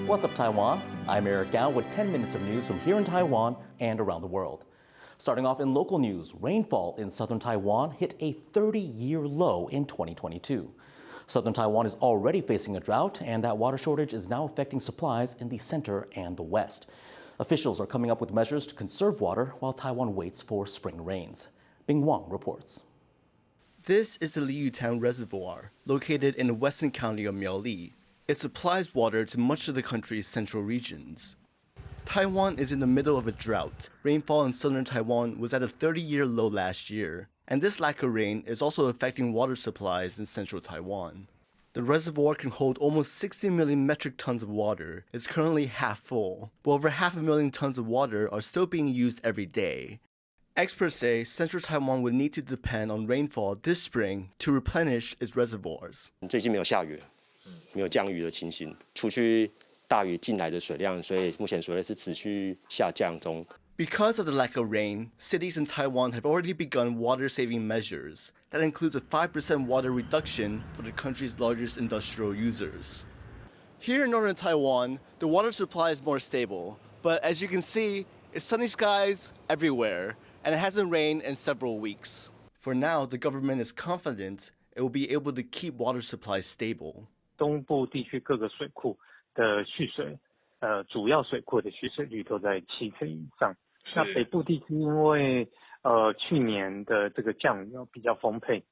What's up, Taiwan? I'm Eric Gao with 10 minutes of news from here in Taiwan and around the world. Starting off in local news, rainfall in southern Taiwan hit a 30-year low in 2022. Southern Taiwan is already facing a drought, and that water shortage is now affecting supplies in the center and the west. Officials are coming up with measures to conserve water while Taiwan waits for spring rains. Bing Wang reports. This is the Liyutown Reservoir, located in the western county of Miaoli. It supplies water to much of the country's central regions. Taiwan is in the middle of a drought. Rainfall in southern Taiwan was at a 30-year low last year, and this lack of rain is also affecting water supplies in central Taiwan. The reservoir can hold almost 60 million metric tons of water. It's currently half full, but over 500,000 tons of water are still being used every day. Experts say central Taiwan would need to depend on rainfall this spring to replenish its reservoirs. 最近没有下雨，没有降雨的情形，除去大雨进来的水量，所以目前水位是持续下降中。 Because of the lack of rain, cities in Taiwan have already begun water-saving measures. That includes a 5% water reduction for the country's largest industrial users. Here in northern Taiwan, the water supply is more stable, but as you can see, it's sunny skies everywhere, and it hasn't rained in several weeks. For now, the government is confident it will be able to keep water supplies stable. 东部地区各个水库的蓄水，主要水库的蓄水率都在7成以上。那北部地区因为去年的这个降雨比较丰沛，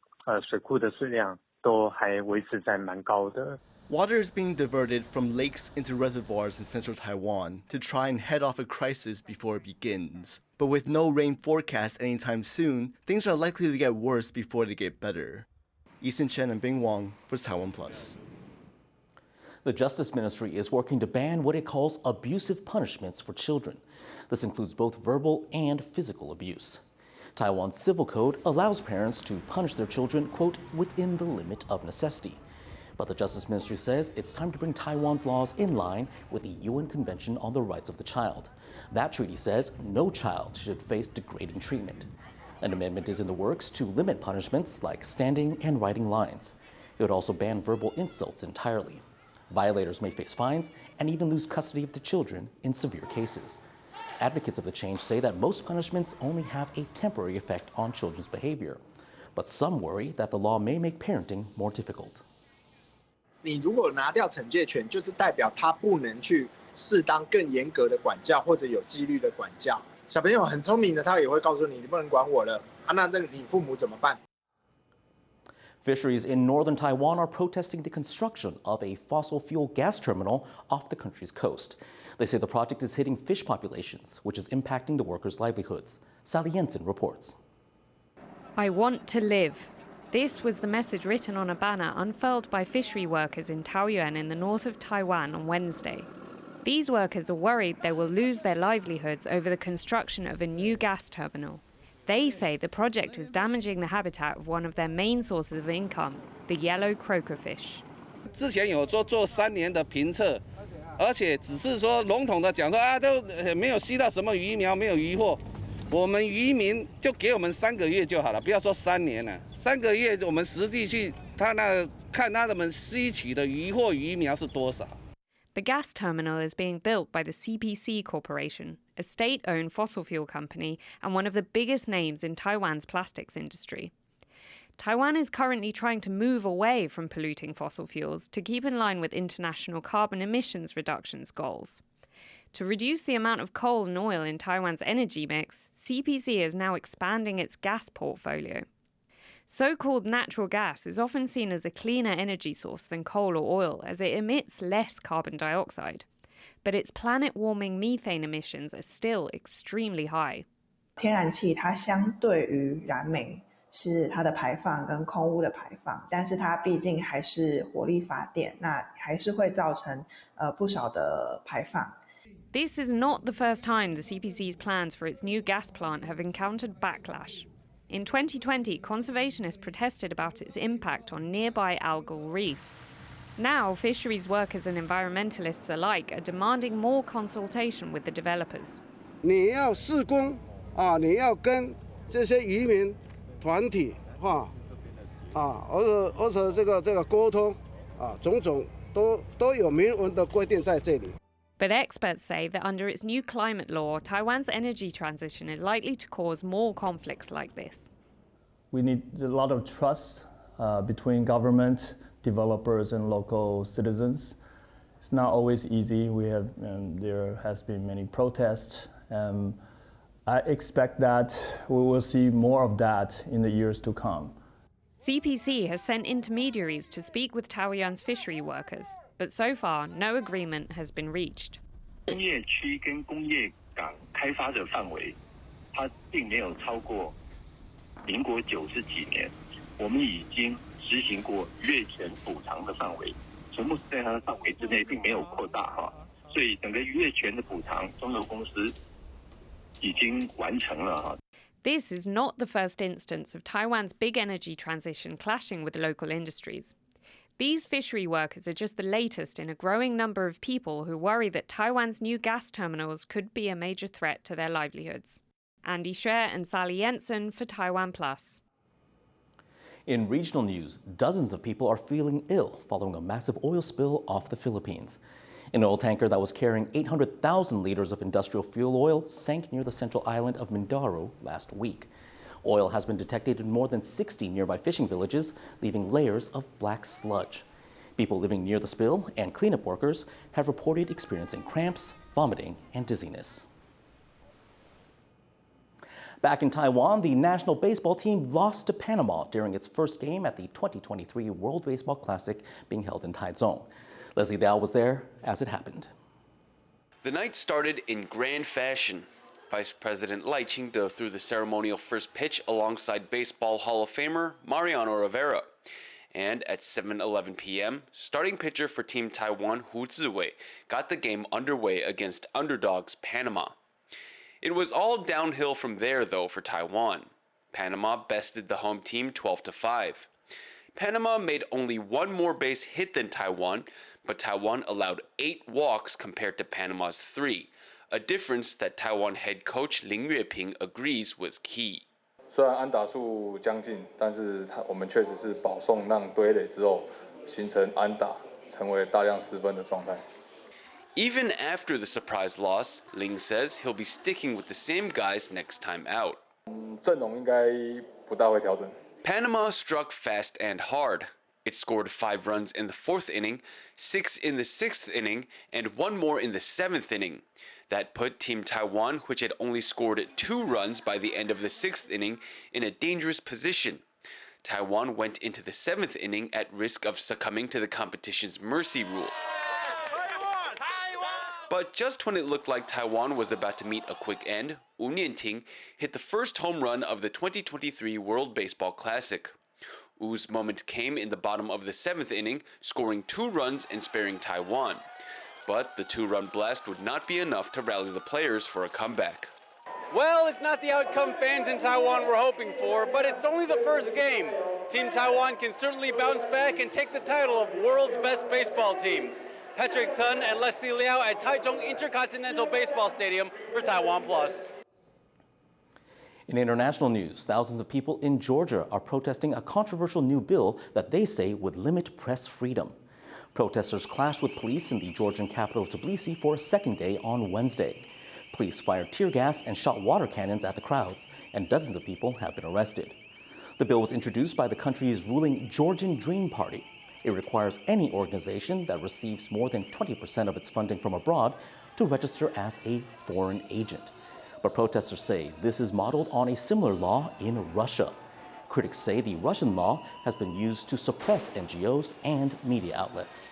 水库的水量都还维持在蛮高的。 Water is being diverted from lakes into reservoirs in central Taiwan to try and head off a crisis before it begins. But with no rain forecast anytime soon, things are likely to get worse before they get better. Eason Chen and Bing Wang for TaiwanPlus. The Justice Ministry is working to ban what it calls abusive punishments for children. This includes both verbal and physical abuse. Taiwan's civil code allows parents to punish their children, quote, within the limit of necessity. But the Justice Ministry says it's time to bring Taiwan's laws in line with the UN Convention on the Rights of the Child. That treaty says no child should face degrading treatment. An amendment is in the works to limit punishments like standing and writing lines. It would also ban verbal insults entirely. Violators may face fines and even lose custody of the children in severe cases. Advocates of the change say that most punishments only have a temporary effect on children's behavior. But some worry that the law may make parenting more difficult. 你如果拿掉惩戒权，就是代表他不能去适当更严格的管教或者有纪律的管教。小朋友很聪明的，他也会告诉你，你不能管我了啊，那你父母怎么办？ Fisheries in northern Taiwan are protesting the construction of a fossil fuel gas terminal off the country's coast. They say the project is hitting fish populations, which is impacting the workers' livelihoods. Sally Jensen reports. I want to live. This was the message written on a banner unfurled by fishery workers in Taoyuan in the north of Taiwan on Wednesday. These workers are worried they will lose their livelihoods over the construction of a new gas terminal. They say the project is damaging the habitat of one of their main sources of income, the yellow croaker fish. 之前有做3年的评测，而且只是说笼统的讲说啊，都没有吸到什么鱼苗，没有渔获。我们渔民就给我们3个月就好了，不要说3年了。3个月我们实地去看他们吸取的渔获鱼苗是多少。 The gas terminal is being built by the CPC Corporation, a state-owned fossil fuel company and one of the biggest names in Taiwan's plastics industry. Taiwan is currently trying to move away from polluting fossil fuels to keep in line with international carbon emissions reductions goals. To reduce the amount of coal and oil in Taiwan's energy mix, CPC is now expanding its gas portfolio. So-called natural gas is often seen as a cleaner energy source than coal or oil as it emits less carbon dioxide. But its planet-warming methane emissions are still extremely high. 天然气它相对于燃煤是它的排放跟空污的排放，但是它毕竟还是火力发电，那还是会造成不少的排放。 This is not the first time the CPC's plans for its new gas plant have encountered backlash. In 2020, conservationists protested about its impact on nearby algal reefs. Now, fisheries workers and environmentalists alike are demanding more consultation with the developers. 你要施工啊，你要跟这些渔民团体而且这个沟通啊，种种都有明文的规定在这里。But experts say that under its new climate law, Taiwan's energy transition is likely to cause more conflicts like this. We need a lot of trust between government, developers, and local citizens. It's not always easy. There has been many protests. I expect that we will see more of that in the years to come. CPC has sent intermediaries to speak with Taoyuan's fishery workers, but so far no agreement has been reached. 工业区跟工业港开发的范围，它并没有超过民国90几年，我们已经实行过渔业权补偿的范围，全部是在它的范围之内，并没有扩大哈，所以整个渔业权的补偿，中油公司已经完成了哈。 This is not the first instance of Taiwan's big energy transition clashing with local industries. These fishery workers are just the latest in a growing number of people who worry that Taiwan's new gas terminals could be a major threat to their livelihoods. Andy Scher and Sally Jensen for TaiwanPlus. In regional news, dozens of people are feeling ill following a massive oil spill off the Philippines. An oil tanker that was carrying 800,000 liters of industrial fuel oil sank near the central island of Mindoro last week. Oil has been detected in more than 60 nearby fishing villages, leaving layers of black sludge. People living near the spill and cleanup workers have reported experiencing cramps, vomiting, and dizziness. Back in Taiwan, the national baseball team lost to Panama during its first game at the 2023 World Baseball Classic being held in Taichung. Leslie Dow was there as it happened. The night started in grand fashion. Vice President Lai Ching-te threw the ceremonial first pitch alongside Baseball Hall of Famer Mariano Rivera. And at 7:11 p.m., starting pitcher for Team Taiwan Hu Ziwei got the game underway against underdogs Panama. It was all downhill from there, though, for Taiwan. Panama bested the home team 12-5. Panama made only one more base hit than Taiwan, but Taiwan allowed 8 walks compared to Panama's 3, a difference that Taiwan head coach Lin Yueping agrees was key. 虽然安打数将近，但是我们确实是保送让堆垒之后，形成安打，成为大量失分的状态。 Even after the surprise loss, Ling says he'll be sticking with the same guys next time out. 阵容应该不大会调整。 Panama struck fast and hard. It scored 5 runs in the 4th inning, 6 in the 6th inning, and 1 more in the 7th inning. That put Team Taiwan, which had only scored 2 runs by the end of the 6th inning, in a dangerous position. Taiwan went into the 7th inning at risk of succumbing to the competition's mercy rule. But just when it looked like Taiwan was about to meet a quick end, Wu Nianting hit the first home run of the 2023 World Baseball Classic. Wu's moment came in the bottom of the 7th inning, scoring 2 runs and sparing Taiwan. But the 2-run blast would not be enough to rally the players for a comeback. Well, it's not the outcome fans in Taiwan were hoping for, but it's only the first game. Team Taiwan can certainly bounce back and take the title of world's best baseball team. Patrick Sun and Leslie Liao at Taichung Intercontinental Baseball Stadium for TaiwanPlus. In international news, thousands of people in Georgia are protesting a controversial new bill that they say would limit press freedom. Protesters clashed with police in the Georgian capital of Tbilisi for a second day on Wednesday. Police fired tear gas and shot water cannons at the crowds, and dozens of people have been arrested. The bill was introduced by the country's ruling Georgian Dream Party. It requires any organization that receives more than 20% of its funding from abroad to register as a foreign agent. But protesters say this is modeled on a similar law in Russia. Critics say the Russian law has been used to suppress NGOs and media outlets.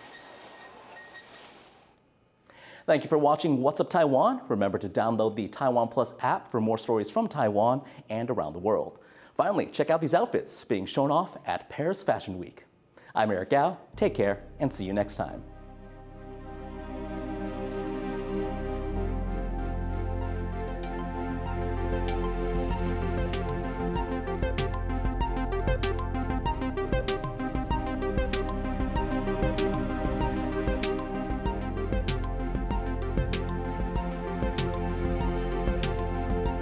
Thank you for watching What's Up Taiwan. Remember to download the TaiwanPlus app for more stories from Taiwan and around the world. Finally, check out these outfits being shown off at Paris Fashion Week. I'm Eric Gao. Take care and see you next time.